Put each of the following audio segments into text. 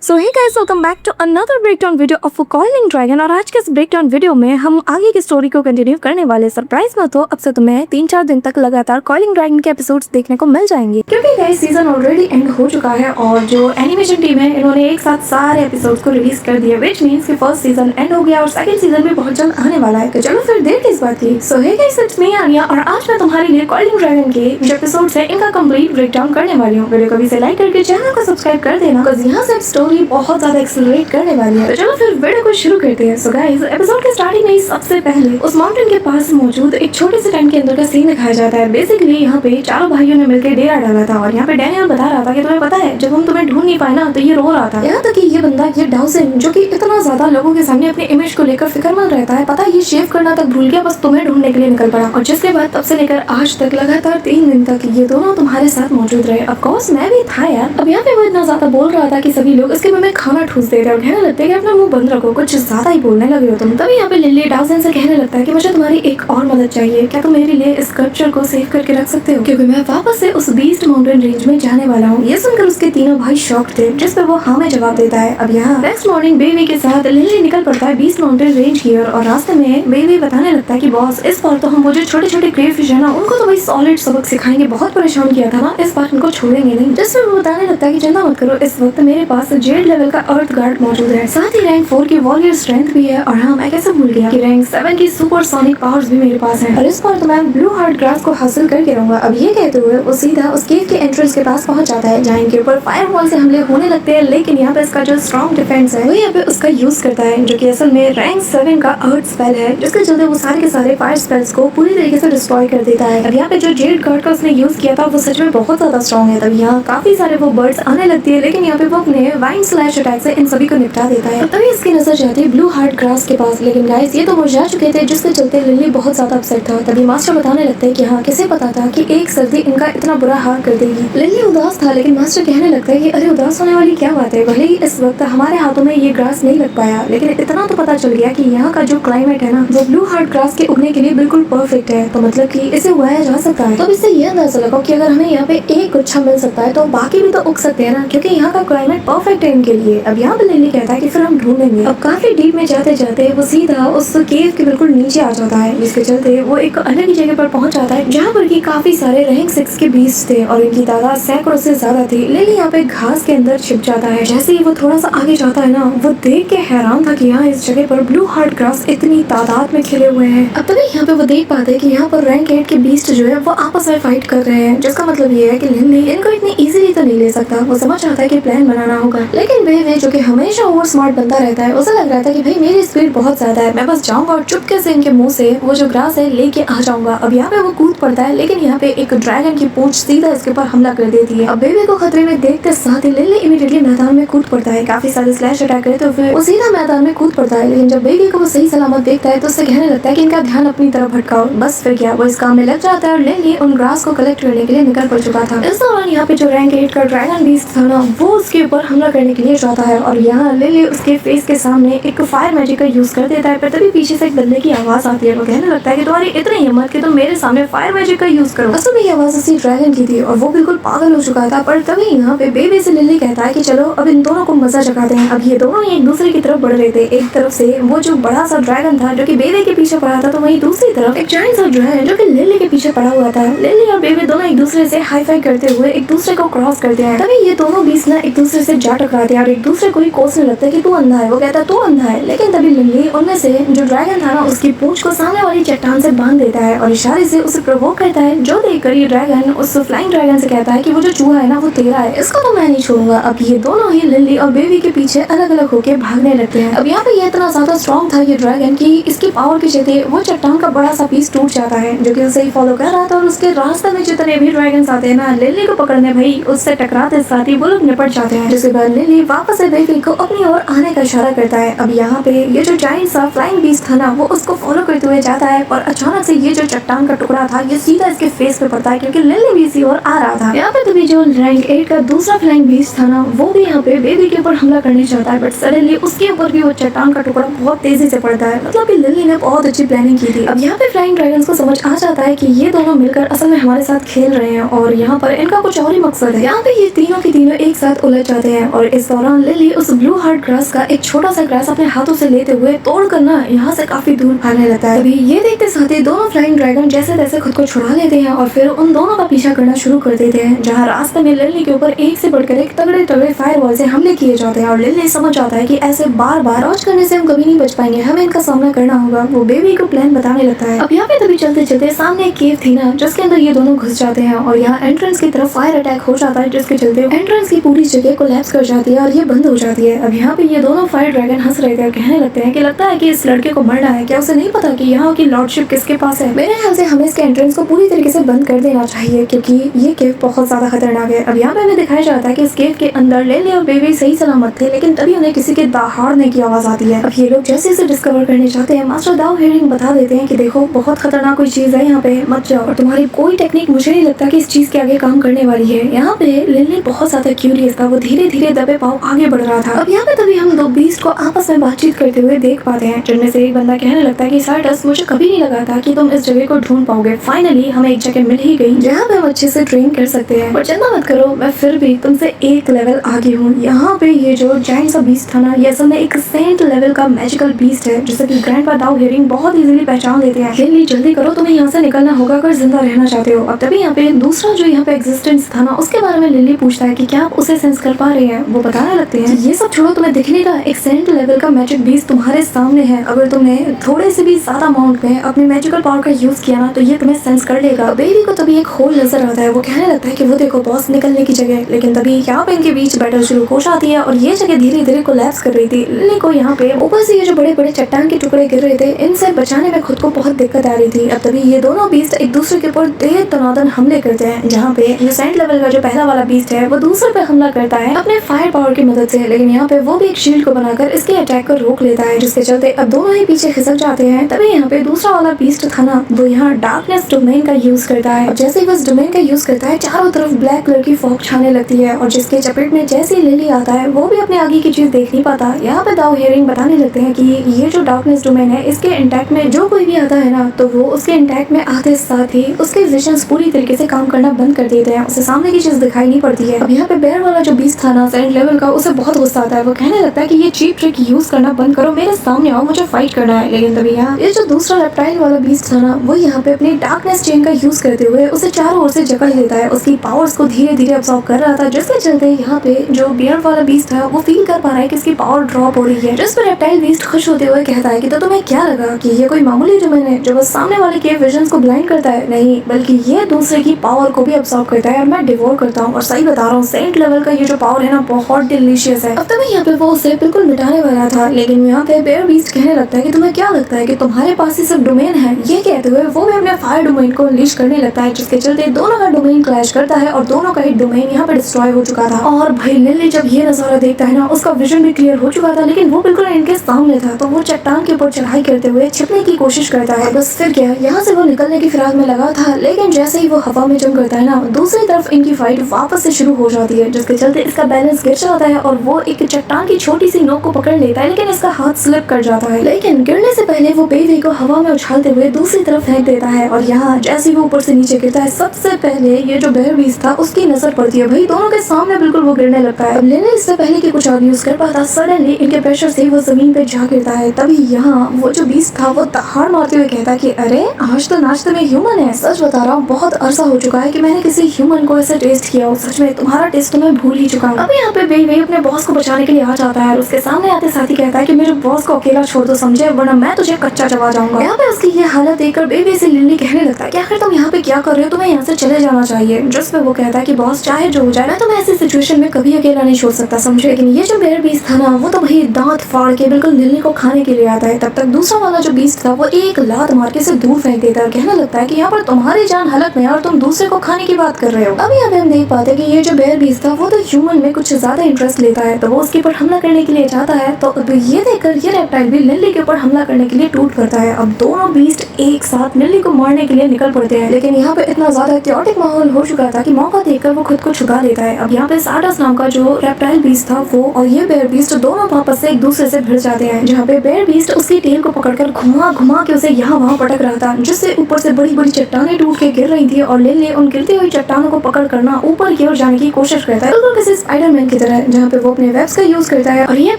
So hey guys, welcome back to another breakdown video of calling dragon. और आज के इस ब्रेकडाउन वीडियो में हम आगे की स्टोरी को कंटिन्यू करने वाले। सरप्राइज मत हो, अब से तुम्हें 3-4 दिन तक लगातार कॉलिंग ड्रैगन के एपिसोड्स देखने को मिल जाएंगे, क्योंकि गाइस सीजन ऑलरेडी एंड हो चुका है और जो एनिमेशन टीम है इन्होंने एक साथ सारे एपिसोड्स को रिलीज कर दिया, व्हिच मींस कि फर्स्ट सीजन एंड हो गया और सेकंड सीजन भी बहुत जल्द आने वाला है। तो चलो फिर देर किस बात की। सो हे गाइस, इट्स मी आनिया और आज मैं तुम्हारे लिए कॉलिंग ड्रैगन के जो एपिसोड्स है इनका कंप्लीट ब्रेकडाउन करने वाली हूँ। वीडियो को भी से लाइक करके चैनल को सब्सक्राइब कर देना, बिकॉज़ यहाँ से स्टोरी बहुत ज्यादा एक्सेलरेट करने वाली है। तो चलो फिर वीडियो को शुरू करते हैं। सो गाइस, एपिसोड के स्टार्टिंग में ही सबसे पहले उस माउंटेन के पास मौजूद एक छोटे से टेंट के अंदर का सीन दिखाया जाता है। बेसिकली यहाँ पे चारों भाइयों ने मिलकर डेरा डाला था और यहाँ पे डैनियल बता रहा था कि तुम्हें पता है जब हम तुम्हें ढूंढ नहीं पाए ना तो ये रो रहा था। यहाँ तक कि ये बंदा ये डाउसन जो कि इतना ज्यादा लोगों के सामने अपनी इमेज को लेकर फिक्रमंद रहता है, पता है ये शेव करना तक भूल गया, बस तुम्हें ढूंढने के लिए निकल पड़ा। और जिसके बाद तब से लेकर आज तक लगातार 3 दिन तक ये दोनों तुम्हारे साथ मौजूद रहे। ऑफ कोर्स मैं भी था यार। अब यहाँ पे वो इतना ज्यादा बोल रहा था कि सभी लोग इसके मुंह में खाना ठूस दे रहे और कहने लगते हैं कि अपना मुंह बंद रखो, कुछ ज्यादा ही बोलने लगे हो तुम। तभी यहाँ पे लिली डाउसन से कहने लगता है कि मुझे तुम्हारी एक और मदद चाहिए, क्या तुम मेरे लिए इस स्कल्पचर को सेव करके रख सकते हो, क्योंकि मैं वापस से उस बीस्ट माउंटेन रेंज में जाने वाला हूँ। ये सुनकर उसके तीनों भाई शॉक्ड थे, जिस पर वो हाँ में जवाब देता है। अब यहाँ नेक्स्ट मॉर्निंग बेबी के साथ लिली निकल पड़ता है बीस्ट माउंटेन रेंज की ओर और रास्ते में बेबी बताने लगता है कि बॉस इस बार तो हम वो जो छोटे छोटे क्रेफिश है ना उनको तो भाई सॉलिड सबक सिखाएंगे, बहुत परेशान किया था ना, इस बार उनको छोड़ेंगे नहीं। जिसमें वो बताने लगता है कि चिंता मत करो, इस वक्त मेरे पास जेड लेवल का अर्थ गार्ड मौजूद है, साथ ही रैंक 4 की वॉरियर स्ट्रेंथ भी है और हाँ मैं कैसे भूल गया कि रैंक 7 की सुपरसोनिक पावर्स भी मेरे पास है और इस बार तो मैं ब्लू हार्ट ग्रास को हासिल करके रहूंगा। अब ये कहते हुए वो सीधा उस केव के एंट्रेंस के पास पहुंच जाता है जहाँ इनके ऊपर फायरवॉल से हमले होने लगते हैं, लेकिन यहाँ पे इसका जो स्ट्रॉन्ग डिफेंस है वो यहाँ पे उसका यूज करता है, जो कि असल में रैंक 7 का अर्थ स्पेल है, जिसके चलते वो सारे के सारे फायर स्पेल्स को पूरी तरीके से डिस्ट्रॉय कर देता है। अब यहाँ पे जो जेड गार्ड का उसने यूज किया था वो सच में बहुत ज्यादा स्ट्रॉन्ग है। तब यहाँ काफी सारे वो बर्ड्स आने लगती है, लेकिन यहाँ पे वो अपने वाइन स्लैश अटैक से इन सभी को निपटा देता है। तभी इसकी नजर जाती है ब्लू हार्ट ग्रास के पास, लेकिन गाइस ये तो मुरझा चुके थे, जिसके चलते लिली बहुत ज्यादा अपसेट था। तभी मास्टर बताने लगते हैं कि हाँ किसे पता था कि एक सर्दी इनका इतना बुरा हाल कर देगी। लिली उदास था, लेकिन मास्टर कहने लगता है कि अरे उदास होने वाली क्या बात है, भले ही इस वक्त हमारे हाथों में ये ग्रास नहीं लग पाया, लेकिन इतना तो पता चल गया कि यहाँ का जो क्लाइमेट है ना वो ब्लू हार्ट ग्रास के उगने के लिए बिल्कुल परफेक्ट है, तो मतलब कि इसे उगाया जा सकता है। तो इससे ये अंदाजा लगाओ कि अगर हमें यहाँ पे एक गुच्छा मिल सकता है तो बाकी भी तो उग सकते हैं ना, क्योंकि यहाँ का क्लाइमेट परफेक्ट है इनके लिए। अब यहाँ पे लिली कहता है कि फिर हम ढूंढेंगे। अब काफी डीप में जाते जाते वो सीधा उस केव के बिल्कुल नीचे आ जाता है, जिसके चलते वो एक अलग ही जगह पर पहुंच जाता है जहाँ पर की काफी सारे रैंक 6 के बीस्ट थे और इनकी तादाद सैकड़ों से ज्यादा थी। लिली यहाँ पे घास के अंदर छिप जाता है। जैसे ही वो थोड़ा सा आगे जाता है ना वो देख के हैरान था कि यहाँ इस जगह पर ब्लू हार्ट ग्रास इतनी तादाद में खिले हुए हैं। अब तभी यहाँ पे वो देख पाते हैं कि यहाँ पर रैंक 8 के बीस्ट जो है वो आपस में फाइट कर रहे हैं, जिसका मतलब ये है कि लिली इनको इतनी इजीली तो नहीं ले सकता। वो समझ आता है कि प्लान बनाना होगा, लेकिन बेबी जो कि हमेशा ओवर स्मार्ट बनता रहता है, उसे लग रहा था कि भाई मेरी स्पीड बहुत ज्यादा है, मैं बस जाऊंगा और चुपके से इनके मुंह से वो जो ग्रास है लेके आ जाऊंगा। अब यहाँ पे वो कूद पड़ता है, लेकिन यहाँ पे एक ड्रैगन की पूंछ सीधा इसके ऊपर हमला कर देती है। अब बेबी को खतरे में देखते साथ ही लिली इमीडिएटली मैदान में कूद पड़ता है, काफी सारे स्लैश अटैक करे तो फिर वो सीधा मैदान में कूद पड़ता है। लेकिन जब बेबी को वो सही सलामत देखता है तो उससे कहने लगता है कि इनका ध्यान अपनी तरफ भटकाओ। बस फिर क्या, वो इस काम में लग जाता है और लिली उन ग्रास को कलेक्ट करने के लिए निकल पड़ चुका था। इस दौरान यहाँ पे जो रैंक 8 का ड्रैगन बीस्ट था ना वो उसके ऊपर हमला करने के लिए जाता है और यहाँ लिली उसके फेस के सामने एक फायर मैजिक का यूज कर देता है। पर तभी पीछे से एक बंदे की आवाज आती है, वो कहने लगता है कि तुम्हारी इतनी हिम्मत कि तुम मेरे सामने फायर मैजिक का यूज करो। असल में ये आवाज उसी ड्रैगन की थी और वो बिल्कुल पागल हो चुका था। पर तभी यहाँ पे बेबी से लिली कहता है कि चलो अब इन दोनों को मजा चखाते हैं। अब ये दोनों एक दूसरे की तरफ बढ़ रहे थे, एक तरफ से वो जो बड़ा सा ड्रैगन था जो कि बेबी के पीछे पड़ा था, तो वहीं दूसरी तरफ एक जायंट सा जो है जो कि लिली के पीछे पड़ा हुआ था। लिली और बेबी दोनों एक दूसरे से हाई फाई करते हुए एक दूसरे को क्रॉस करते हैं। तभी ये दोनों बीच ना एक दूसरे से जा टकराते हैं और एक दूसरे को ही कोसने लगता है कि तू अंधा है, वो कहता है तू अंधा है। लेकिन तभी लिली उनमें से जो ड्रैगन था ना उसकी पूंछ को सामने वाली चट्टान से बांध देता है और इशारे से उसे प्रोवोक करता है, जो देखकर ये ड्रैगन उस फ्लाइंग ड्रैगन से कहता है कि वो जो चूहा है ना वो तेरा है, इसको तो मैं नहीं छोड़ूंगा। अब ये दोनों ही लिली और बेबी के पीछे अलग अलग होके भागने लगते हैं। अब यहाँ पे ये इतना ज्यादा स्ट्रॉन्ग था ये ड्रैगन कि इसकी पावर के चलते वो चट्टान का बड़ा सा पीस टूट जाता है, जो कि उसे ही फॉलो कर रहा था और उसके रास्ते में जितने भी ड्रैगन आते हैं ना लिली को पकड़ने भाई उससे टकराते साथ ही वो लोग निपट जाते हैं। जिसके बाद लिली वापस से बेबी को अपनी ओर आने का इशारा करता है। अब यहाँ पे ये जो जायंट सा फ्लाइंग बीस्ट था ना वो उसको फॉलो करते हुए जाता है और अचानक से ये जो चट्टान का टुकड़ा था ये सीधा इसके फेस पे पड़ता है, क्योंकि लिली भी इसी ओर आ रहा था। यहाँ पे तभी जो रैंक 8 का दूसरा फ्लाइंग बीस्ट था ना वो भी यहाँ पे बेबी के ऊपर हमला करने चाहता है, बट सडनली उसके ऊपर भी वो चट्टान का टुकड़ा बहुत तेजी से पड़ता है। मतलब कि लिली ने बहुत अच्छी प्लानिंग की थी। अब यहाँ पे फ्लाइंग ड्रैगन्स को समझ आ जाता है कि ये दोनों मिलकर असल में हमारे साथ खेल रहे हैं और यहाँ पर इनका कुछ और ही मकसद है। यहाँ पे ये तीनों के तीनों एक साथ उलझ जाते हैं और इस दौरान लिली उस ब्लू हार्ट ग्रास का एक छोटा सा ग्रास अपने हाथों से लेते हुए तोड़ कर ना यहाँ से काफी दूर भागने लगता है। अभी ये देखते साथ ही दोनों फ्लाइंग ड्रैगन जैसे तैसे खुद को छुड़ा लेते हैं और फिर उन दोनों का पीछा करना शुरू कर देते हैं, जहाँ रास्ते में लिली के ऊपर एक से बढ़कर एक तगड़े तगड़े फायरवॉल से हमले किए जाते हैं और लिली समझ आता है कि ऐसे बार बार रॉच करने से हम कभी नहीं बच पाएंगे, हमें इनका सामना करना होगा। वो बेबी को प्लान बताने लगता है। अब यहाँ पे तभी चलते चलते सामने एक केव थी ना, जिसके अंदर ये दोनों घुस जाते हैं और यहाँ एंट्रेंस की तरफ फायर अटैक हो जाता है, जिसके चलते एंट्रेंस की पूरी जगह कोलैप्स कर जाती है और ये बंद हो जाती है। अब यहाँ पे ये दोनों फायर ड्रैगन हंस रहे थे और कहने लगते हैं कि लगता है कि इस लड़के को मरना है, क्या उसे नहीं पता कि यहाँ की लॉर्डशिप किसके पास है। मेरे ख्याल से हमें इसके एंट्रेंस को पूरी तरीके से बंद कर देना चाहिए, क्योंकि ये केव बहुत ज्यादा खतरनाक है। अब यहाँ पे हमें दिखाया जाता है कि इस केव के अंदर लिली और बेबी सही सलामत थे, लेकिन तभी उन्हें किसी के दहाड़ने की आवाज आती है। अब ये लोग जैसे इसे डिस्कवर करने जाते हैं, मास्टर दाव हेयरिंग बता देते हैं कि देखो बहुत खतरनाक कोई चीज है, यहाँ पे मत जाओ और तुम्हारी कोई टेक्निक मुझे नहीं लगता कि इस चीज के आगे काम करने वाली है। यहाँ पे लिली बहुत ज्यादा क्यूरियस था, वो धीरे धीरे दबे पाँव आगे बढ़ रहा था। अब यहाँ पे तभी हम दो बीस्ट को आपस में बातचीत करते हुए देख पाते हैं, जिनमें से एक बंदा कहने लगता है कि सार्टस, मुझे कभी नहीं लगा था कि तुम इस जगह को ढूंढ पाओगे, फाइनली हमें एक जगह मिल ही गई जहाँ पे हम अच्छे से ट्रेन कर सकते हैं। और चिंता मत करो, मैं फिर भी तुमसे एक लेवल आगे हूँ। यहाँ पे ये जो जायंट सा बीस्ट था ना, ये असल में एक सेंट लेवल का मैजिकल बीस्ट है, जिसे कि ग्रैंडपा दाव हेयरिंग बहुत इजीली पहचान लेते हैं। लिली जल्दी करो, तुम्हें यहाँ से निकलना होगा अगर जिंदा रहना चाहते हो। अब तभी यहाँ पे दूसरा जो यहाँ पे एग्जिस्टेंस था ना, उसके बारे में लिली पूछता है कि क्या आप उसे सेंस कर पा रहे हैं। वो बताने लगते हैं ये सब छोड़ो, तुम्हें दिखने का एक सेंट लेवल का मैजिक बीस्ट तुम्हारे सामने है, अगर तुमने थोड़े से भी ज्यादा अमाउंट में अपने मैजिकल पावर का यूज किया ना, तो ये तुम्हें सेंस कर लेगा। बेबी को तभी एक होल नजर आता है, वो कहने लगता है कि वो देखो बॉस निकलने की जगह। लेकिन तभी यहाँ पे इनके बीच बैटल शुरू हो जाती है और ये जगह धीरे धीरे कोलैप्स कर रही थी। लिली को यहाँ पे ऊपर से ये जो बड़े बड़े चट्टान के टुकड़े गिर रहे थे, इनसे बचाने में खुद को बहुत दिक्कत आ रही थी। अब तभी ये दोनों बीस्ट एक दूसरे के ऊपर दे दनादन हमले करते हैं, जहाँ पे जो सेंट लेवल का जो पहला वाला बीस्ट है वो दूसरे पे हमला करता है अपने फायर पावर की मदद से, लेकिन यहाँ पे वो भी एक शील्ड को बनाकर इसके अटैक को रोक लेता है, जिसके चलते अब दोनों ही पीछे खिसक जाते हैं। तभी यहाँ पे दूसरा वाला बीस्ट था ना, वो यहाँ डार्कनेस डोमेन का यूज करता है। जैसे ही वो डोमेन का यूज करता है, चारों तरफ ब्लैक कलर की फॉग छाने लगती है और जिसके चपेट में जैसे ही लिली आता है, वो भी अपने आगे की चीज देख नहीं पाता। यहाँ पे दाव हेयरिंग बताने लगते हैं कि ये जो डार्कनेस डोमेन है, इसके इंटैक्ट में जो कोई भी आता है ना, तो वो उसके इंटैक्ट में आते साथ ही उसके विजन्स पूरी तरीके से काम करना बंद कर देते हैं, उसे सामने की चीज दिखाई नहीं पड़ती है। अब यहाँ पे बेयर वाला जो बीस्ट था ना सेंट लेवल का, उसे बहुत गुस्सा आता है। वो कहने लगता है कि ये चीप ट्रिक यूज करना बंद करो, मेरे सामने आओ, मुझे फाइट करना है। लेकिन तभी यहाँ ये जो दूसरा रेप्टाइल वाला बीस्ट था ना, वो यहाँ पे अपनी डार्कनेस चेन का यूज करते हुए उसे चारों ओर से जकड़ लेता है, उसकी पावर्स को धीरे धीरे अब्सॉर्ब कर रहा था, जिसके चलते यहाँ पे जो बियर वाला बीस्ट था वो फील कर पा रहा है कि इसकी पावर ड्रॉप हो रही है। जिस पर रेप्टाइल बीस्ट खुश होते हुए कहता है कि तो तुम्हें क्या लगा कि ये कोई मामूली डोमेन है जो बस सामने वाले के विजन्स को ब्लाइंड करता है? नहीं, बल्कि ये दूसरे की पावर को भी अब्सॉर्ब करता है और मैं डिवोर करता हूँ। और सही बता रहा हूँ, सेंट लेवल का ये जो पावर है ना, बहुत डिलीशियस है। अब तभी यहाँ पे वो उसे बिल्कुल मिटाने वाला था, लेकिन यहाँ पे बेयर बीस्ट कहने लगता है कि तुम्हें क्या लगता है कि तुम्हारे पास ही सिर्फ डोमेन है? ये कहते हुए वो भी अपने फायर डोमेन को अनलीश करने लगता है, जिसके चलते दोनों का डोमेन क्लैश करता है और दोनों का ही डोमेन यहाँ पे डिस्ट्रॉय हो चुका था। और भाई लिली जब ये नजारा देखता है ना, उसका विजन भी क्लियर हो चुका था, लेकिन वो बिल्कुल इनके सामने था, तो वो चट्टान के ऊपर चढ़ाई करते हुए छिपने की कोशिश करता है। बस फिर क्या, यहाँ से वो निकलने की फिराक में लगा था, लेकिन जैसे ही वो हवा में जंप करता है ना, दूसरी तरफ इनकी फाइट वापस से शुरू हो जाती है, जिसके चलते इसका बैलेंस गिर जाता है और वो एक चट्टान की छोटी सी नोक को पकड़ लेता है, लेकिन इसका हाथ स्लिप कर जाता है। लेकिन गिरने से पहले वो बेबी को हवा में उछालते हुए दूसरी तरफ फेंक देता है और यहाँ जैसे ही वो ऊपर से नीचे गिरता है, सबसे पहले ये जो बेयर बीस्ट था उसकी नजर पड़ती है। भाई दोनों के सामने बिल्कुल वो गिरने लगता है। अब लिली इससे पहले कि कुछ और यूज कर पाता, सडनली इनके प्रेशर से वो जमीन पे जा गिरता है। तभी यहाँ वो जो बीस्ट था वो दहाड़ मारते हुए कहता है कि अरे आज तो नाश्ते में ह्यूमन है। सच बता रहा हूँ, बहुत अरसा हो चुका है कि मैंने किसी ह्यूमन को ऐसे टेस्ट किया हो। सच में तुम्हारा टेस्ट तो मैं भूल ही चुका हूँ। अब यहाँ पे बेबी अपने बॉस को बचाने के लिए आ जाता है और उसके सामने आते साथ ही कहता है कि मेरे बॉस को अकेला छोड़ दो, समझे, वरना मैं तुझे कच्चा चबा जाऊंगा। यहाँ पे उसकी ये हालत देखकर बेबी से लिली कहने लगता है कि आखिर तुम यहाँ पे क्या कर रहे हो, तुम्हें यहाँ से चले जाना चाहिए। जिस पे वो कहता है कि बॉस चाहे जो हो जाए, मैं तुम्हें ऐसी सिचुएशन में कभी अकेला नहीं छोड़ सकता, समझे। लेकिन ये जो बेयर बीस्ट था ना, वो तो भाई दांत फाड़ के बिल्कुल लिली को खाने के लिए आता है। तब तक दूसरा वाला जो बीस्ट था वो एक लात मार के से दूर फेंक देता है, कहने लगता है कि यहाँ पर तुम्हारी जान हलक में और तुम दूसरे को खाने की बात कर रहे हो। अब यहाँ पे हम देख पाते हैं कि ये जो बेयर बीस्ट था वो तो ह्यूमन में कुछ ज्यादा इंटरेस्ट लेता है, तो वो उसके ऊपर हमला करने के लिए जाता है। तो अब ये देखकर ये रेप्टाइल भी लिली के ऊपर हमला करने के लिए टूट पड़ता है। अब दोनों बीस्ट एक साथ लिली को मारने के लिए निकल पड़ते हैं, लेकिन यहाँ पे इतना ज्यादा क्योटिक माहौल हो चुका था कि मौका देखकर वो खुद को छुपा लेता है। अब यहाँ पे सार्टस नाम का जो रेप्टाइल बीस्ट था वो और ये बेयर बीस्ट दोनों वापस से एक दूसरे से भिड़ जाते हैं, जहाँ पे बेयर बीस्ट उसकी टेल को पकड़कर घुमा घुमा के उसे यहाँ वहाँ पटक रहा था, जिससे ऊपर से बड़ी बड़ी चट्टानें टूट के गिर रही थी और लिली उन गिरती हुई चट्टानों को पकड़ कर ना ऊपर की ओर जाने की कोशिश करता है, बिल्कुल किसी स्पाइडरमैन की तरह, जहाँ पे वो अपने वेब्स का यूज करता है और यहाँ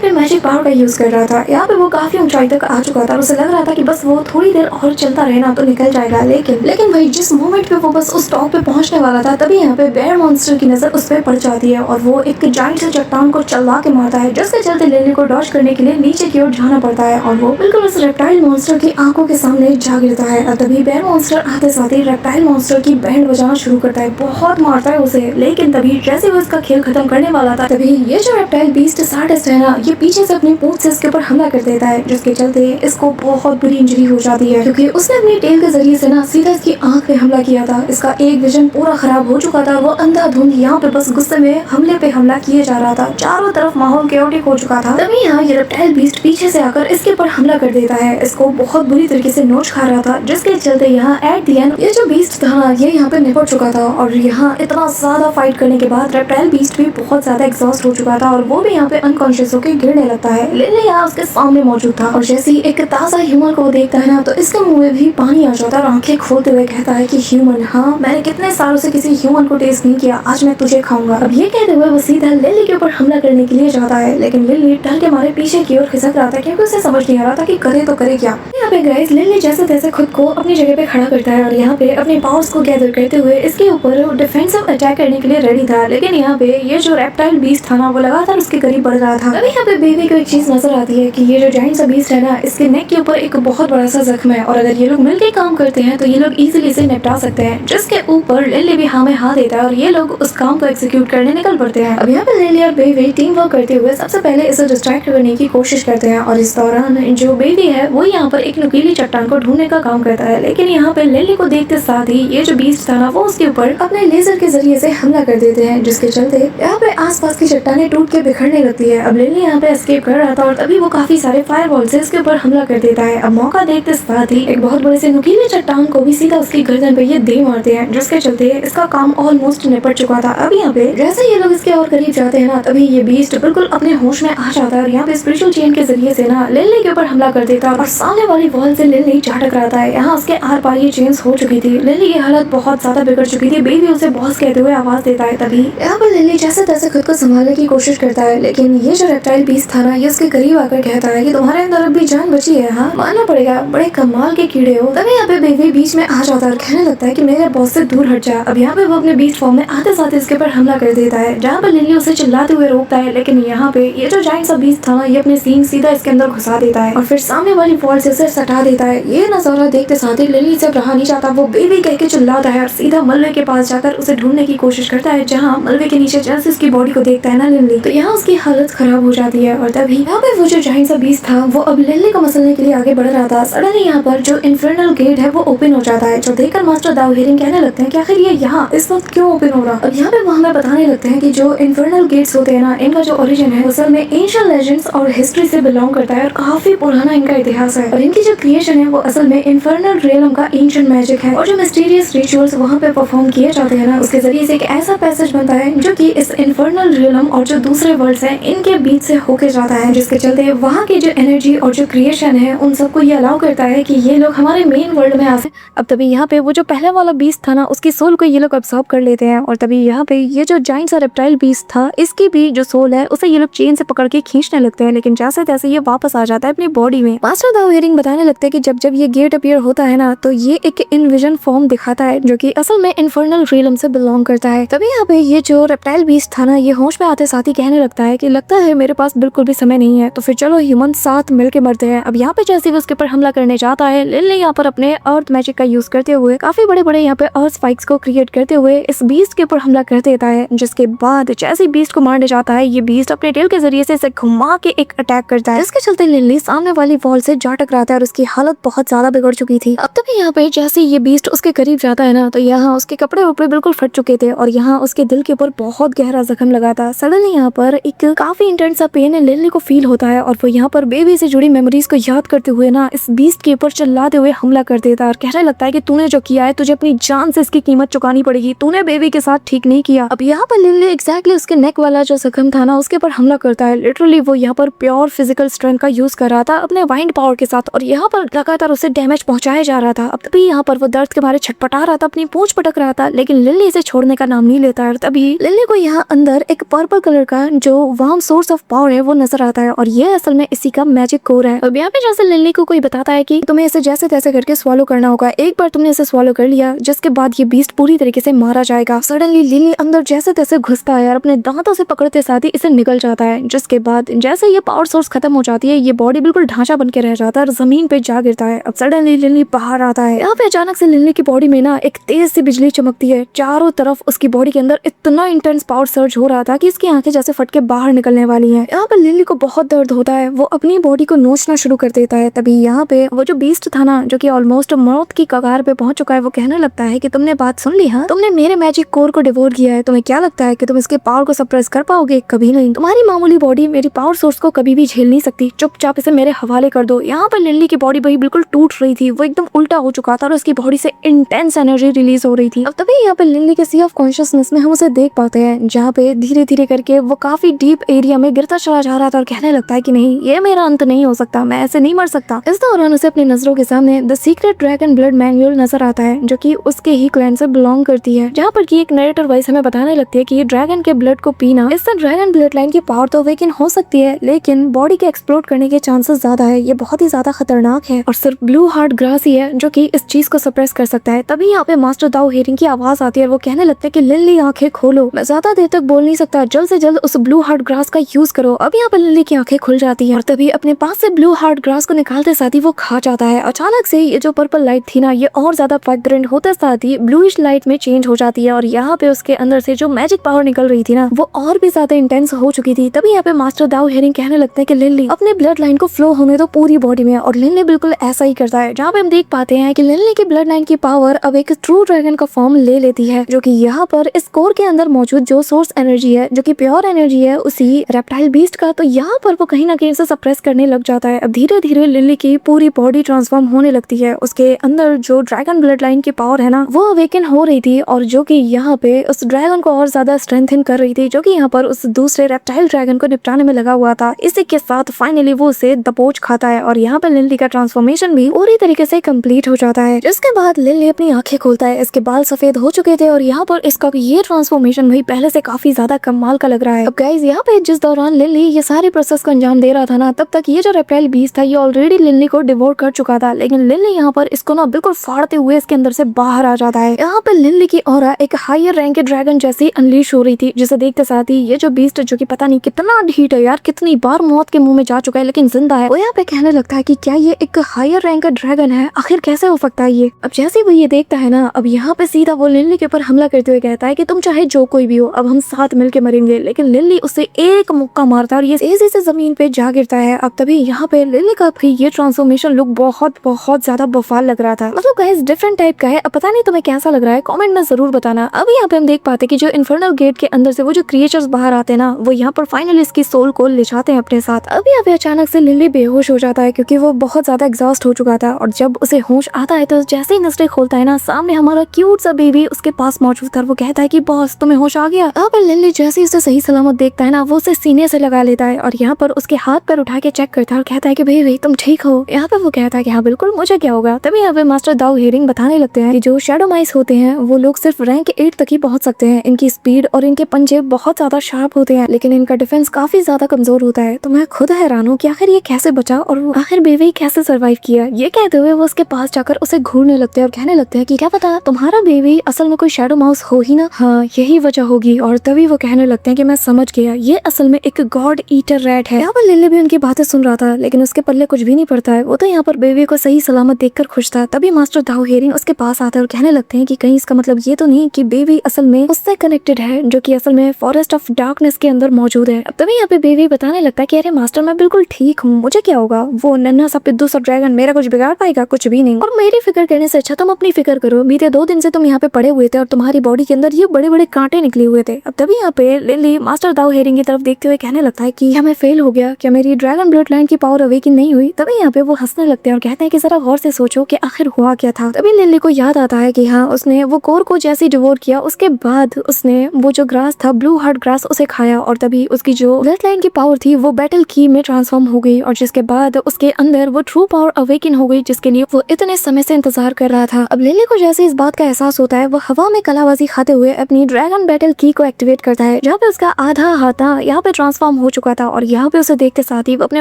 पे मैजिक पावर का यूज कर रहा था। यहाँ पे वो काफी ऊंचाई तक आ चुका था और उसे लग रहा था कि बस वो थोड़ी देर और चलता रहे ना तो निकल जाएगा, लेकिन भाई जिस मोमेंट पे वो बस उस टॉप पे पहुंचने वाला था तभी यहाँ पे बेयर मॉन्स्टर की नजर उस पर पड़ जाती है और वो एक जाइंट से चट्टान को चलवा के मारता है, जिसके चलते लिली को डॉज करने के लिए नीचे की ओर जाना पड़ता है और वो बिल्कुल उस रेप्टाइल मॉन्स्टर की आंखों के सामने जा गिरता है। और तभी बेयर मॉन्स्टर आते साथ ही रेप्टाइल मॉन्स्टर की बैंड बजाना शुरू करता है, बहुत मारता है उसे। लेकिन तभी जैसे वो इसका खेल खत्म करने वाला था तभी ये जो रेप्टाइल बीस्ट सार्डिस्ट है ना, ये पीछे से अपनी पूंछ से इसके ऊपर हमला कर देता है, जिसके चलते इसको बहुत बुरी इंजरी हो जाती है क्योंकि उसने अपनी टेल के जरिए से ना सीधा इसकी आंख पे हमला किया था। इसका एक विजन पूरा खराब हो चुका था, वो अंधाधुंध यहाँ पे बस गुस्से में हमले पे हमला किए जा रहा था, चारों तरफ माहौल केओटिक हो चुका था। तभी यहाँ ये रेप्टाइल बीस्ट पीछे से आकर इसके ऊपर हमला कर देता है, इसको बहुत बुरी तरीके से नोच खा रहा था, जिसके चलते यहाँ एट द एंड ये जो बीस्ट था ना ये यहाँ पे निपट चुका था। और यहाँ इतना ज्यादा फाइट करने के बाद रेप्टाइल बीस्ट भी बहुत ज्यादा एग्जॉस्ट हो चुका था और वो भी यहाँ पे अनकॉन्शियस होकर गिरने लगता है। लिली यहाँ उसके सामने मौजूद था और जैसे ही एक ताजा ह्यूमन को देखता है ना तो इसके मुंह में भी पानी आ जाता है और आंखें खोलते हुए कहता है कि ह्यूमन, हाँ मैंने कितने सालों से किसी ह्यूमन को टेस्ट नहीं किया, आज मैं तुझे खाऊंगा। अब ये कहते हुए वो सीधा लिली के ऊपर हमला करने के लिए जाता है, लेकिन लिली डर के मारे पीछे की ओर खिसक रहा था क्योंकि उसे समझ नहीं आ रहा था कि करे तो करे क्या। यहाँ पे गाइस लिली जैसे तैसे खुद को अपनी जगह पे खड़ा करता है और यहाँ पे अपने पावर्स को गैदर करते हुए इसके ऊपर डिफेंसिव अटैक करने के लिए रेडी था। लेकिन यहाँ पे ये जो रेप्टाइल बीस्ट था ना वो लगातार उसके करीब बढ़ रहा था। अभी यहाँ पे बेबी को एक चीज नजर आती है कि ये जो जायंट सा बीस्ट है ना इसके नेक के ऊपर एक बहुत बड़ा सा जख्म है और अगर ये लोग मिलकर काम करते हैं तो ये लोग इजीली इसे निपटा सकते हैं, जिसके ऊपर लिली भी हाँ में हाँ देता है और ये लोग उस काम को एग्जीक्यूट करने निकल पड़ते हैं। अब यहाँ पे लिली और बेबी टीम वर्क करते हुए सबसे पहले इसे डिस्ट्रैक्ट करने की कोशिश करते हैं और इस दौरान जो बेबी है वो यहाँ पर एक नुकीली चट्टान को ढूंढने का काम करता है। लेकिन यहाँ पे लिली को देखते साथ ही ये जो बीस्ट था ना वो उसके ऊपर अपने लेजर के जरिए से हमला कर देते हैं, जिसके चलते यहाँ पे आसपास की चट्टानें टूट के बिखरने लगती है। अब लिली यहाँ पे एस्केप कर रहा था और तभी वो काफी सारे फायरबॉल से इसके ऊपर हमला कर देता है। अब मौका देखते साथ ही एक बहुत बड़े से नुकीले चट्टान को भी सीधा उसकी गर्दन पे ये दे मारते हैं, जिसके चलते इसका काम ऑलमोस्ट निपट चुका था। अब यहाँ पे जैसे ये लोग इसके और करीब जाते हैं ना तभी ये बीस्ट बिल्कुल अपने होश में आ जाता है और यहाँ पे स्पिरिचुअल चेन के जरिए से ना लिली के ऊपर हमला कर देता है और सामने वाली वॉल से लिली जा टकराता है। यहाँ उसके आर पार ये चेन्स हो चुकी थी, लिली की हालत बहुत ज्यादा बिगड़ चुकी थी। बेबी उसे बॉस कहते हुए आवाज देता है। तभी यहाँ पर लिली जैसे तैसे खुद को संभालने की कोशिश करता है, लेकिन ये जो रेप्टाइल बीस्ट था ना ये उसके करीब आकर कहता है कि तुम्हारे अंदर अब भी जान बची है, हाँ मानना पड़ेगा, बड़े कमाल के कीड़े हो। तभी यहाँ पे बेबी बीच में आ जाता है और कहने लगता है कि मेरे बॉस से दूर हट जा। अब यहाँ पे वो अपने बीस्ट फॉर्म में आते साथ इसके ऊपर हमला कर देता है, जहाँ पर लिली उसे चिल्लाते हुए रोकता है। लेकिन यहाँ पे ये जो जाइंट सा बीस्ट था ना ये अपने सींग सीधा इसके अंदर घुसा देता है और फिर सामने वाली वॉल से उसे सटा देता है। ये नजारा देखते साथ ही लिली से रहा नहीं जाता, वो बेबी कह के चिल्लाता है और सीधा मलबे के पास जाकर उसे ढूंढने की कोशिश करता है, जहाँ मलबे के नीचे जैसे उसकी बॉडी को देखता है ना लिली तो यहाँ उसकी हालत खराब हो जाती है। और तभी यहाँ पे वो जो जाइंट सा बीस्ट था वो अब लिली को मसलने के लिए आगे बढ़ रहा था। सडनली यहाँ पर जो इन्फर्नल गेट है वो ओपन हो जाता है, जो देखकर मास्टर दाओ हेरिंग कहने लगते हैं कि आखिर ये यहाँ इस वक्त क्यों ओपन हो रहा। अब यहाँ पे वो हमें बताने लगते हैं कि जो इन्फर्नल गेट्स होते हैं ना इनका जो ओरिजिन है असल में एंशिएंट लेजेंड्स और हिस्ट्री से बिलोंग करता है और काफी पुराना इनका इतिहास है। और इनकी जो क्रिएशन है वो असल में इन्फर्नल रियलम का एंशिएंट मैजिक है और जो मिस्टीरियस रिचुअल्स वहाँ पे परफॉर्म किए जाते हैं ना उसके जरिए से एक ऐसा पैसेज बनता है जो कि इस इन्फर्नल रियलम और जो दूसरे वर्ल्ड्स हैं इनके बीच से होके जाता है, जिसके चलते वहाँ की जो एनर्जी और जो क्रिएशन है उन सबको ये अलाउ करता है कि ये लोग हमारे मेन वर्ल्ड में आ सके। अब तभी यहाँ पे वो जो पहले वाला बीस्ट था ना उसकी सोल को ये लोग अब्सॉर्ब कर लेते हैं और तभी यहाँ पे ये जो जाइंट सा रेप्टाइल बीस्ट था इसकी भी जो सोल है उसे ये लोग चेन से पकड़ के खींचने लगते हैं, लेकिन जैसे तैसे ये वापस आ जाता है अपनी बॉडी में। मास्टर दाओ हेरिंग बताने लगते हैं कि जब जब ये गेट अपीयर होता है ना तो ये एक इनविजन फॉर्म दिखाता है जो कि असल में इन्फर्नल रियलम से बिलोंग करता है। तभी यहाँ पे ये जो रेप्टाइल बीस्ट था ना ये होश में आते साथ ही कहने लगता है कि लगता है मेरे पास बिल्कुल भी समय नहीं है, तो फिर चलो ह्यूमन साथ मिलके मरते हैं। अब यहाँ पे जैसे वो उसके ऊपर हमला करने जाता है लिली यहाँ पर अपने अर्थ मैजिक का यूज करते हुए काफी बड़े बड़े यहाँ पे अर्थ स्पाइक्स को क्रिएट करते हुए इस बीस्ट के ऊपर हमला कर देता है, जिसके बाद जैसे बीस्ट को मारने जाता है ये बीस्ट अपने टेल के जरिए से इसे घुमा के एक अटैक करता है, जिसके चलते लिली सामने वाली वॉल से जा टकराता है और उसकी हालत बहुत ज्यादा बिगड़ चुकी थी। अब तभी यहाँ पे जैसे ये बीस्ट उसके करीब जाता है ना तो यहाँ उसके कपड़े उपड़े बिल्कुल फट चुके थे और यहाँ उसके दिल के ऊपर बहुत गहरा जख्म लगा था। सडनली यहाँ पर एक काफी इंटेंस सा पेन लिली को फील होता है और वो यहाँ पर बेबी से जुड़ी मेमोरीज को याद करते हुए ना इस बीस्ट के ऊपर चिल्लाते हुए हमला कर देता है और कहने लगता है कि तूने जो किया है तुझे अपनी जान से इसकी कीमत चुकानी पड़ेगी, तूने बेबी के साथ ठीक नहीं किया। अब यहाँ पर लिली एग्जैक्टली उसके नेक वाला जो जख्म था ना उसके ऊपर हमला करता है। लिटरली वो यहाँ पर प्योर फिजिकल स्ट्रेंथ का यूज कर रहा था अपने वाइंड पावर के साथ और यहाँ पर लगातार उसे डैमेज पहुंचाया जा रहा था। अब तभी यहाँ पर वो दर्द के मारे छटपटा रहा था, अपनी पूंछ पटक रहा था, लेकिन लिली इसे छोड़ने का नाम नहीं लेता है। तभी लिली को यहाँ अंदर एक पर्पल कलर का जो वार्म सोर्स ऑफ पावर है वो नजर आता है और ये असल में इसी का मैजिक कोर है। अब यहाँ पे जैसे लिली को कोई बताता है कि तुम्हें इसे जैसे तैसे करके स्वॉलो करना होगा, एक बार तुमने इसे स्वॉलो कर लिया जिसके बाद ये बीस्ट पूरी तरीके से मारा जाएगा। सडनली लिली अंदर जैसे तैसे घुसता है और अपने दांतों से पकड़ते साथ ही इसे निकल जाता है, जिसके बाद जैसे ये पावर सोर्स खत्म हो जाती है ये बॉडी बिल्कुल ढांचा बन के रह जाता है और जमीन पे जा गिरता है। अब सडनली लिली बाहर आता है। यहाँ पे अचानक से लिली की बॉडी में ना एक तेज सी बिजली चमकती है। चारों तरफ उसकी बॉडी के अंदर इतना इंटेंस पावर सर्ज हो रहा था कि इसकी आंखें जैसे फट के बाहर निकलने वाली हैं। यहाँ पे लिली को बहुत दर्द होता है, वो अपनी बॉडी को नोचना शुरू कर देता है। तभी यहाँ पे वो जो बीस्ट था ना, जो कि ऑलमोस्ट मौत की कगार पे पहुंच चुका है, वो कहने लगता है कि तुमने बात सुन ली, हाँ तुमने मेरे मैजिक कोर को डिवोर किया है, तुम्हें क्या लगता है कि तुम इसके पावर को सप्रेस कर पाओगे? कभी नहीं, तुम्हारी मामूली बॉडी मेरी पावर सोर्स को कभी भी झेल नहीं सकती, चुपचाप इसे मेरे हवाले कर दो। यहाँ पर लिली की बॉडी वही बिल्कुल टूट रही थी, वो एकदम उल्टा हो चुका था और उसकी बॉडी से इंटेंस एनर्जी रिलीज हो रही थी। अब तभी यहाँ पे लिली के सी ऑफ कॉन्शियसनेस में हम उसे देख पाते हैं, जहाँ पे धीरे धीरे करके वो काफी डीप एरिया में गिरता चला जा रहा था और कहने लगता है कि नहीं, ये मेरा अंत नहीं हो सकता, मैं ऐसे नहीं मर सकता। इस दौरान उसे अपनी नजरों के सामने the secret dragon blood manual नजर आता है, जो कि उसके ही क्लैन से बिलोंग करती है, जहाँ पर की एक नरेटर वॉइस हमें बताने लगती है कि ये ड्रैगन के ब्लड को पीना, इससे ड्रैगन ब्लड लाइन की पावर तो अवेकन हो सकती है, लेकिन बॉडी के एक्सप्लोड करने के चांसेस ज्यादा है, ये बहुत ही ज्यादा खतरनाक है और सिर्फ ब्लू हार्ट ग्रास ही है जो कि इस चीज को सप्रेस कर सकता है। तभी यहाँ पे मास्टर दाओ हेरिंग की आवाज आती है और वो कहने लगते हैं कि लिली आंखें खोलो, मैं ज्यादा देर तक बोल नहीं सकता, जल्द से जल्द उस ब्लू हार्ट ग्रास का यूज करो। अब यहाँ पे लिली की आंखें खुल जाती है और तभी अपने पास से ब्लू हार्ट ग्रास को निकालते साथ ही वो खा जाता है। अचानक से ये जो पर्पल लाइट थी ना, ये और ज्यादा वाइब्रेंट होते साथ ही ब्लूइश लाइट में चेंज हो जाती है और यहाँ पे उसके अंदर से जो मैजिक पावर निकल रही थी ना, वो और भी ज्यादा इंटेंस हो चुकी थी। तभी यहाँ पे मास्टर दाओ हेरिंग कहने लगते हैं कि लिली अपने ब्लड लाइन को फ्लो होने दो पूरी बॉडी में, और लिली बिल्कुल ऐसा ही करता है, जहाँ पे हम देख पाते हैं कि लिली की ब्लड लाइन की पावर अब एक ट्रू ड्रैगन का फॉर्म ले लेती है, जो कि यहाँ पर इस कोर के अंदर मौजूद जो सोर्स एनर्जी है, जो कि प्योर एनर्जी है उसी रेप्टाइल बीस्ट का, तो यहाँ पर वो कहीं ना कहीं से सप्रेस करने लग जाता है। अब धीरे धीरे लिली की पूरी बॉडी ट्रांसफॉर्म होने लगती है, उसके अंदर जो ड्रैगन ब्लड लाइन की पावर है ना, वो अवेकन हो रही थी और जो कि यहाँ पे उस ड्रैगन को और ज्यादा स्ट्रेंथन कर रही थी, जो कि यहाँ पर उस दूसरे रेप्टाइल ड्रैगन को निपटाने में लगा हुआ था। इसी के साथ फाइनली वो उसे दबोच खाता है और यहाँ पे लिली का ट्रांसफॉर्मेशन भी पूरी तरीके से कंप्लीट हो जाता है, जिसके बाद लिली अपनी आंखें खोलता है। इसके बाल सफेद हो चुके थे और यहाँ पर इसका ये ट्रांसफॉर्मेशन भी पहले से काफी ज्यादा कमाल का लग रहा है। अब गाइस यहाँ पे जिस दौरान लिली ये सारे प्रोसेस को अंजाम दे रहा था ना, तब तक ये जो रेप्टाइल बीस्ट था ये ऑलरेडी लिली को डिवोर कर चुका था, लेकिन लिली यहाँ पर इसको ना बिल्कुल फाड़ते हुए इसके अंदर से बाहर आ जाता है। यहाँ पे लिली की ऑरा एक हायर रैंक के ड्रैगन जैसी अनलीश हो रही थी, जिसे देखते साथ ही ये जो बीस्ट, जो कि पता नहीं कितना ढीठ है यार, कितनी बार मौत के मुंह में जा चुका है लेकिन जिंदा है, वो यहाँ पे कहने लगता है कि क्या ये एक हायर रैंक का ड्रैगन है, आखिर कैसे हो सकता है ये। अब जैसे ही वो ये देखता है ना, अब यहाँ पे सीधा वो लिली के ऊपर हमला करते हुए कहता है कि तुम चाहे जो कोई भी हो, अब हम साथ मिलके मरेंगे। लेकिन लिली उसे एक मुक्का मारता है और ये तेजी से जमीन पे जा गिरता है। अब तभी यहाँ पे लिली का भी ये ट्रांसफॉर्मेशन लुक बहुत बहुत ज्यादा बवाल लग रहा था, मतलब गाइस डिफरेंट टाइप का है। अब पता नहीं तुम्हें कैसा लग रहा है, कमेंट में जरूर बताना। अब यहाँ पे हम देख पाते कि जो इन्फर्नल गेट के अंदर से वो जो क्रिएचर्स बाहर आते हैं ना, वो यहाँ पर फाइनली इसकी सोल को ले जाते हैं अपने साथ। अब यहाँ पे अचानक से लिली बेहोश हो जाता है क्योंकि वो बहुत ज्यादा एग्जॉस्ट हो चुका था, और जब उसे होश आता है तो जैसे ही नजरें खोलता है ना, सामने हमारा क्यूट सा बेबी उसके पास मौजूद था। वो कहता है कि बॉस तुम्हें होश आ गया। अब लिली जैसे ही उसे सही सलामत देखता है ना, वो उसे सीने से लगा लेता है और यहाँ पर उसके हाथ पर उठा के चेक करता है और कहता है कि भाई तुम ठीक हो। यहाँ पे वो कहता है कि हाँ बिल्कुल, मुझे क्या होगा। तभी यहाँ पे मास्टर दाओ हेरिंग बताने लगते हैं कि जो शैडो माइस होते हैं वो लोग सिर्फ रैंक 8 तक ही पहुंच सकते हैं, इनकी स्पीड और इनके पंजे बहुत ज्यादा शार्प होते हैं, लेकिन इनका डिफेंस काफी ज्यादा कमजोर होता है। तो मैं खुद हैरान हूँ कि आखिर ये कैसे बचा और आखिर बेबी कैसे सर्वाइव किया। ये कहते हुए वो उसके पास जाकर उसे घूरने लगते हैं और कहने लगते हैं कि क्या पता तुम्हारा बेबी असल में कोई शैडो माउस हो ही ना, हाँ यही वजह होगी। और तभी वो कहने लगते हैं कि मैं समझ गया, ये असल में एक गॉड ईटर रैट है। यहाँ पर लिली भी उनकी बातें सुन रहा था, लेकिन उसके पल्ले कुछ भी नहीं पड़ता है। वो तो यहाँ पर बेबी को सही सलामत देखकर खुश था। तभी मास्टर दाओ हेरिंग उसके पास आता है और कहने लगते हैं कि कहीं इसका मतलब ये तो नहीं कि बेबी असल में उससे कनेक्टेड है, जो कि असल में फॉरेस्ट ऑफ डार्कनेस के अंदर मौजूद है। अब तभी यहाँ पे बेबी बताने लगता है कि अरे मास्टर मैं बिल्कुल ठीक हूँ, मुझे क्या होगा, वो नन्हा सा पिद्दू सा ड्रैगन मेरा कुछ बिगाड़ पाएगा, कुछ भी नहीं। और मेरी फिक्र करने से अच्छा तुम अपनी फिक्र करो, बीते 2 दिन से तुम यहाँ पे पड़े हुए थे और तुम्हारी बॉडी के अंदर ये बड़े बड़े कांटे निकले हुए थे। अब तभी यहाँ पे लिली मास्टर दाओ हेरिंग की तरफ देखते हुए कहने लगता है कि क्या मैं फेल हो गया, क्या मेरी ड्रैगन ब्लड लाइन की पावर अवेकन नहीं हुई। तभी यहाँ पे वो हंसने लगते हैं और कहते हैं कि जरा गौर से सोचो कि आखिर हुआ क्या था। तभी लिली को याद आता है कि हाँ उसने वो कोर को जैसे डिवोर किया, उसके बाद उसने वो जो ग्रास था ब्लू हार्ट ग्रास उसे खाया, और तभी उसकी जो ब्लड लाइन की पावर थी वो बैटल की में ट्रांसफॉर्म हो गई, और जिसके बाद उसके अंदर वो ट्रू पावर अवेकन हो गई, जिसके लिए वो इतने समय से इंतजार कर रहा था। अब लिली को जैसे इस बात का एहसास होता है, वो हवा में कलाबाजी खाते हुए अपनी ड्रैगन बैटल की को एक्टिवेट करता है, जहाँ पे उसका आधा हाथ यहाँ पे ट्रांसफॉर्म हो चुका था और यहाँ पे उसे देखते साथ ही वो अपने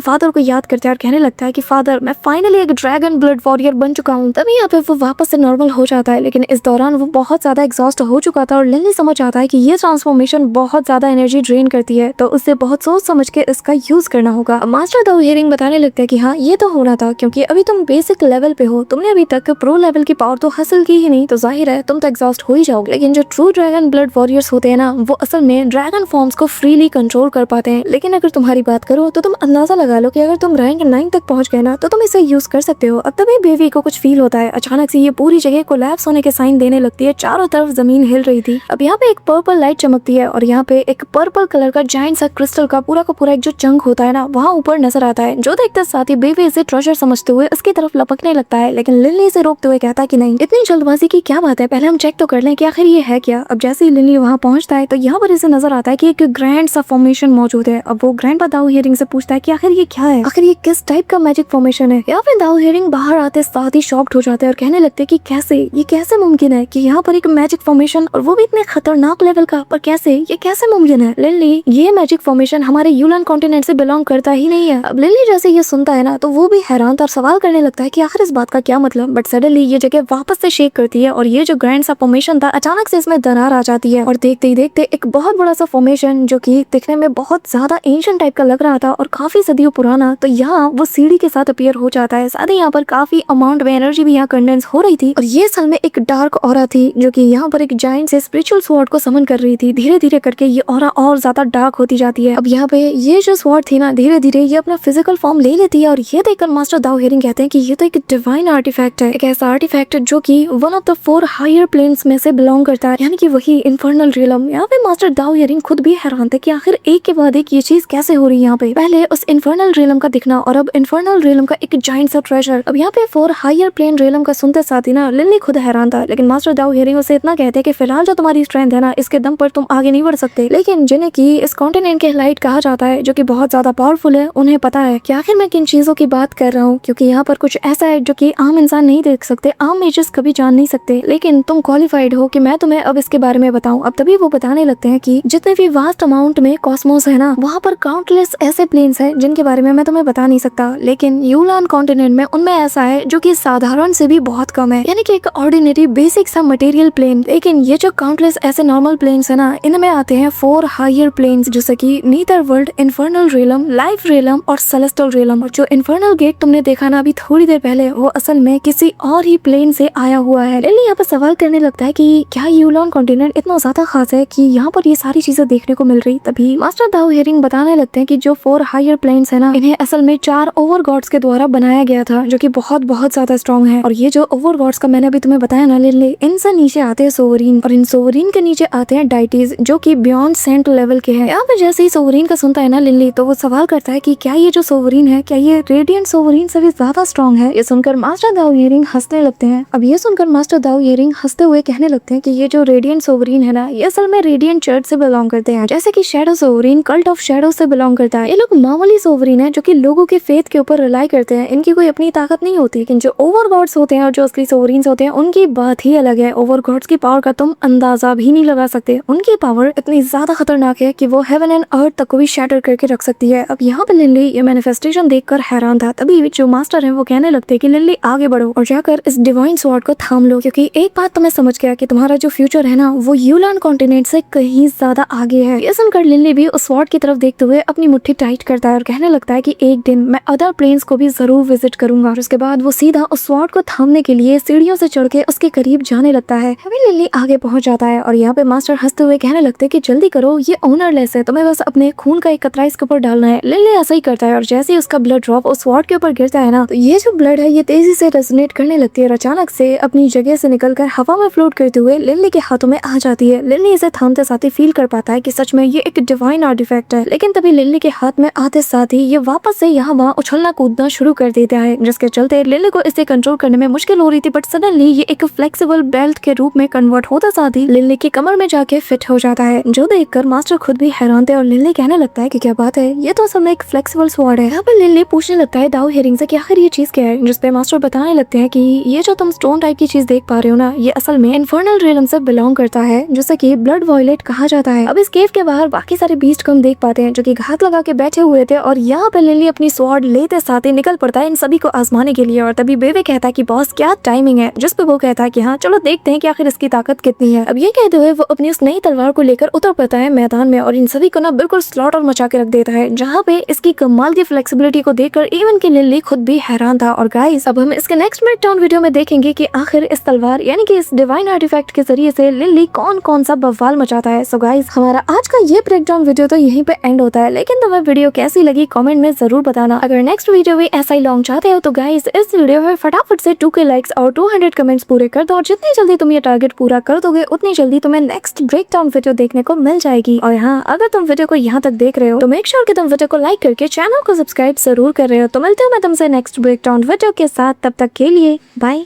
फादर को याद करता है और कहने लगता है कि फादर, मैं फाइनली एक ड्रैगन ब्लड वॉरियर बन चुका हूँ। तभी यहाँ पे वो वापस से नॉर्मल हो जाता है, लेकिन इस दौरान वो बहुत ज्यादा एग्जॉस्ट हो चुका था और लिली समझ आता है कि ये ट्रांसफॉर्मेशन बहुत ज्यादा एनर्जी ड्रेन करती है, तो उससे बहुत सोच समझ के इसका यूज करना होगा। मास्टर दाओ हेरिंग बताने लगता है कि हाँ, ये तो होना था क्योंकि अभी तुम बेसिक लेवल पे हो, तुमने अभी तक प्रो लेवल की पावर तो हासिल की ही नहीं, तो जाहिर है तुम तो एग्जॉस्ट हो ही जाओगे। लेकिन जो ट्रू ड्रैगन ब्लड वॉरियर्स होते हैं ना, वो असल में ड्रैगन फॉर्म्स को फ्रीली कंट्रोल कर पाते हैं। लेकिन अगर तुम्हारी बात करो तो तुम अंदाजा लगा लो कि अगर तुम रैंक 9 तक पहुंच गए ना, तो तुम इसे यूज कर सकते हो। अब तभी बेबी को कुछ फील होता है, अचानक से ये पूरी जगह कोलैप्स होने के साइन देने लगती है, चारों तरफ जमीन हिल रही थी। अब यहाँ पे एक पर्पल लाइट चमकती है और यहाँ पे एक पर्पल कलर का जायंट सा क्रिस्टल का पूरा एक जो चंक होता है ना, वहाँ ऊपर नजर आता है, जो देखते साथ ही बेबी इसे ट्रेजर समझते हुए उसकी तरफ लपकने लगता है। लेकिन लिली इसे रोकते हुए कहता है कि नहीं, इतनी जल्दबाजी की क्या बात है, पहले हम चेक तो कर लें कि आखिर ये है क्या। अब जैसे ही लिली वहाँ पहुंचता है तो यहाँ पर इसे नजर आता है कि एक ग्रैंड सा फॉर्मेशन मौजूद है। अब वो ग्रैंड दाओ हेरिंग से पूछता है कि आखिर ये क्या है, आखिर ये किस टाइप का मैजिक फॉर्मेशन है। यहाँ पे दाओ हेरिंग बाहर आते साथ ही शॉक्ड हो जाते हैं और कहने लगते हैं कि कैसे, ये कैसे मुमकिन है कि यहाँ पर एक मैजिक फॉर्मेशन, और वो भी इतने खतरनाक लेवल का, पर कैसे, ये कैसे मुमकिन है। लिली, ये मैजिक फॉर्मेशन हमारे यूलन कॉन्टिनेंट से बिलोंग करता ही नहीं है। अब लिली जैसे ये सुनता है ना, तो वो भी हैरान था और सवाल करने लगता है कि आखिर इस बात का क्या मतलब। बट सडनली ये जगह वापस से शेक करती है और ये जो ग्रैंड सा फॉर्मेशन था, अचानक से इसमें दरार आ जाती है और देखते ही देखते एक बहुत बड़ा सा फॉर्मेशन, जो कि दिखने में बहुत ज्यादा एंशिएंट टाइप का लग रहा था और काफी सदियों पुराना, तो यहाँ वो सीढ़ी के साथ अपीयर हो जाता है। साथ ही यहाँ पर काफी अमाउंट में एनर्जी भी यहाँ कंडेंस हो रही थी और ये असल में एक डार्क ऑरा थी, जो कि यहाँ पर एक जायंट से स्पिरिचुअल स्वॉर्ड को समन कर रही थी। धीरे धीरे करके ये ऑरा और ज्यादा डार्क होती जाती है। अब यहाँ पे ये जो स्वॉर्ड थी ना, धीरे धीरे ये अपना फिजिकल फॉर्म ले लेती है और ये देखकर मास्टर दाओ हेरिंग कहते हैं कि ये तो एक डिवाइन आर्टिफैक्ट है, एक ऐसा आर्टिफैक्ट जो कि one of the 4 higher planes में से बिलोंग करता है, यानी कि वही इन्फर्नल रियलम। यहाँ पे मास्टर दाओ हेरिंग खुद भी हैरान थे कि आखिर एक के बाद एक ये चीज कैसे हो रही है। यहाँ पे पहले उस इन्फर्नल रियलम का दिखना और अब इन्फर्नल रियलम का एक जायंट सा ट्रेजर। अब यहाँ पे 4 हायर प्लेन रियलम का सुनते साथ ही ना लिली खुद हैरान था, लेकिन मास्टर दाओ हेरिंग उसे इतना कहते हैं कि फिलहाल जो तुम्हारी स्ट्रेंथ है ना, इसके दम पर तुम आगे नहीं बढ़ सकते। लेकिन जिन्हें की इस कॉन्टिनेंट के लाइट कहा जाता है, जो कि बहुत ज्यादा पावरफुल है, उन्हें पता है कि आखिर मैं किन चीजों की बात कर रहा हूँ, क्योंकि यहाँ पर कुछ ऐसा है जो कि आम इंसान नहीं देख सकते, आम मेजर्स कभी जान नहीं सकते, लेकिन तुम क्वालिफाइड हो कि मैं तुम्हें अब इसके बारे में बताऊं। अब तभी वो बताने लगते हैं कि जितने भी वास्ट अमाउंट में कॉस्मोस है ना, वहाँ पर काउंटलेस ऐसे प्लेन्स हैं जिनके बारे में मैं तुम्हें बता नहीं सकता, लेकिन यूलान कॉन्टिनेंट में उनमें ऐसा है जो कि साधारण से भी बहुत कम है, यानी कि एक ऑर्डिनरी बेसिक सा मटेरियल प्लेन। लेकिन ये जो काउंटलेस ऐसे नॉर्मल प्लेन्स है ना, इनमें आते हैं 4 हायर प्लेन्स, जैसे कि neither world, infernal realm, life realm और सेलेस्टियल रियलम। और जो इन्फर्नल गेट तुमने देखा ना अभी थोड़ी देर पहले, वो असल में किसी और ही प्लेन से आया हुआ है। लिली यहाँ पर सवाल करने लगता है कि क्या यूलान कॉन्टिनेंट इतना ज्यादा खास है कि यहाँ पर ये सारी चीजें देखने को मिल रही। तभी मास्टर दाओ हेरिंग बताने लगते हैं कि जो 4 हायर प्लेन्स है ना, इन्हें असल में 4 ओवर गॉड्स के द्वारा बनाया गया था, जो कि बहुत ज्यादा स्ट्रॉन्ग है। और ये जो ओवर गॉड्स का मैंने अभी तुम्हें बताया ना लिली, इनसे नीचे आते हैं सोवरीन, और इन सोवरीन के नीचे आते हैं डाइटीज, जो कि बियॉन्ड सेंट लेवल के हैं। यहाँ पे जैसे ही सोवरीन का सुनता है ना लिली, तो वो सवाल करता है कि क्या ये जो सोवरीन है, क्या ये रेडियंट सोवरीन से भी ज्यादा स्ट्रॉन्ग है। ये सुनकर मास्टर दाओ हेरिंग हंसने लगते हैं। अब ये सुनकर मास्टर दाओ हेरिंग हंसते हुए कहने लगते हैं कि ये जो रेडियंट सोवरीन है ना, ये असल में रेडियंट चर्च से बिलोंग करते हैं, जैसे कि shadow sovereign cult of shadow से बिलोंग करता है। ये लोग मामूली सोवरीन है जो कि लोगों के फेथ के ऊपर रिलाई करते हैं, इनकी कोई अपनी ताकत नहीं होती। लेकिन जो ओवर गॉड्स होते हैं और जो असली सोवरीन्स होते हैं, उनकी बात ही अलग है। ओवर गॉड्स की पावर का तुम अंदाजा भी नहीं लगा सकते। उनकी पावर इतनी ज्यादा खतरनाक है कि वो हेवन एंड अर्थ तक को भी शैटर करके रख सकती है। अब यहाँ पे लिली ये मैनिफेस्टेशन देखकर हैरान था। तभी जो मास्टर है वो कहने लगते हैं कि लिली आगे बढ़ो और जाकर इस डिवाइन स्वॉर्ड को थाम लो, क्योंकि एक बात तो मैं समझ गया कि तुम्हारा जो फ्यूचर है ना, वो यूलान कॉन्टिनेंट से कहीं ज्यादा आगे है। ये सुनकर लिली भी उस स्वॉर्ड की तरफ देखते हुए अपनी मुट्ठी टाइट करता है और कहने लगता है कि एक दिन मैं अदर प्लेन्स को भी जरूर विजिट करूंगा। और उसके बाद वो सीधा उस स्वॉर्ड को थामने के लिए सीढ़ियों से चढ़ के उसके करीब जाने लगता है। अभी लिली आगे पहुंच जाता है और यहाँ पे मास्टर हंसते हुए कहने लगते हैं कि जल्दी करो, ये ओनरलेस है, तुम्हें बस अपने खून का एक कतरा इसके ऊपर डालना है। लिली ऐसा ही करता है और जैसे ही उसका ब्लड ड्रॉप उस स्वॉर्ड के ऊपर गिरता है ना, तो ये जो ब्लड है ये तेजी से रेजोनेट करने लगती है और अचानक से अपनी जगह से निकलकर हवा में फ्लोट करते हुए लिली के हाथों में आ जाती है। लिली इसे थामते साथ ही फील कर पाता है कि सच में ये एक डिवाइन आर्टिफैक्ट है। लेकिन तभी लिली के हाथ में आते साथ ही ये वापस से यहाँ वहाँ उछलना कूदना शुरू कर देता है, जिसके चलते लिली को इसे कंट्रोल करने में मुश्किल हो रही थी। बट सडनली ये एक फ्लेक्सिबल बेल्ट के रूप में कन्वर्ट होता साथ ही लिली की कमर में जाके फिट हो जाता है, जो देखकर मास्टर खुद भी हैरान थे। और लिली कहने लगता है कि क्या बात है, ये तो असल में एक फ्लेक्सिबल स्वॉर्ड है। यहाँ पे लिली पूछने लगता है दाओ हेरिंग से कि आखिर ये चीज क्या है, जिसपे मास्टर बताने लगते हैं कि ये जो तुम स्टोन टाइप की चीज देख पा रहे हो ना, ये असल में इन्फर्नल रियलम से बिलोंग करता है, जिसे कि ब्लड वॉयलेट कहा जाता जाता है। अब इस केव के बाहर बाकी सारे बीस्ट को हम देख पाते हैं जो कि घात लगा के बैठे हुए थे और यहाँ पे लिली अपनी स्वॉर्ड लेते साथ ही निकल पड़ता है इन सभी को आजमाने के लिए। और तभी बेबे कहता है कि बॉस क्या टाइमिंग है, जिस पे वो कहता है कि हाँ चलो देखते हैं कि आखिर इसकी ताकत कितनी है। अब ये कहते हुए वो अपनी उस नई तलवार को लेकर उतर पड़ता है मैदान में और इन सभी को ना बिल्कुल स्लॉटर मचा के रख देता है, जहाँ पे इसकी कमाल की फ्लेक्सिबिलिटी को देखकर इवन की लिली खुद भी हैरान था। और गाइस अब हम इसके नेक्स्ट ब्रेकडाउन वीडियो में देखेंगे कि आखिर इस तलवार यानी कि इस डिवाइन आर्टिफैक्ट के जरिए से लिली कौन कौन सा बवाल मचाता है। सो गाइस हमारा आज का ये ब्रेकडाउन वीडियो तो यहीं पे एंड होता है, लेकिन तुम्हें वीडियो कैसी लगी कमेंट में जरूर बताना। अगर नेक्स्ट वीडियो भी ऐसा ही लॉन्ग चाहते हो तो गाइस इस वीडियो में फटाफट से 2K लाइक्स और 200 कमेंट्स पूरे कर दो और जितनी जल्दी तुम ये टारगेट पूरा कर दोगे उतनी जल्दी तुम्हें नेक्स्ट ब्रेकडाउन वीडियो देखने को मिल जाएगी। और हाँ अगर तुम वीडियो को यहाँ तक देख रहे हो तो मेक श्योर कि तुम वीडियो को लाइक करके चैनल को सब्सक्राइब जरूर कर रहे हो। तो मिलते हो मैं तुमसे नेक्स्ट ब्रेकडाउन वीडियो के साथ, तब तक के लिए बाय।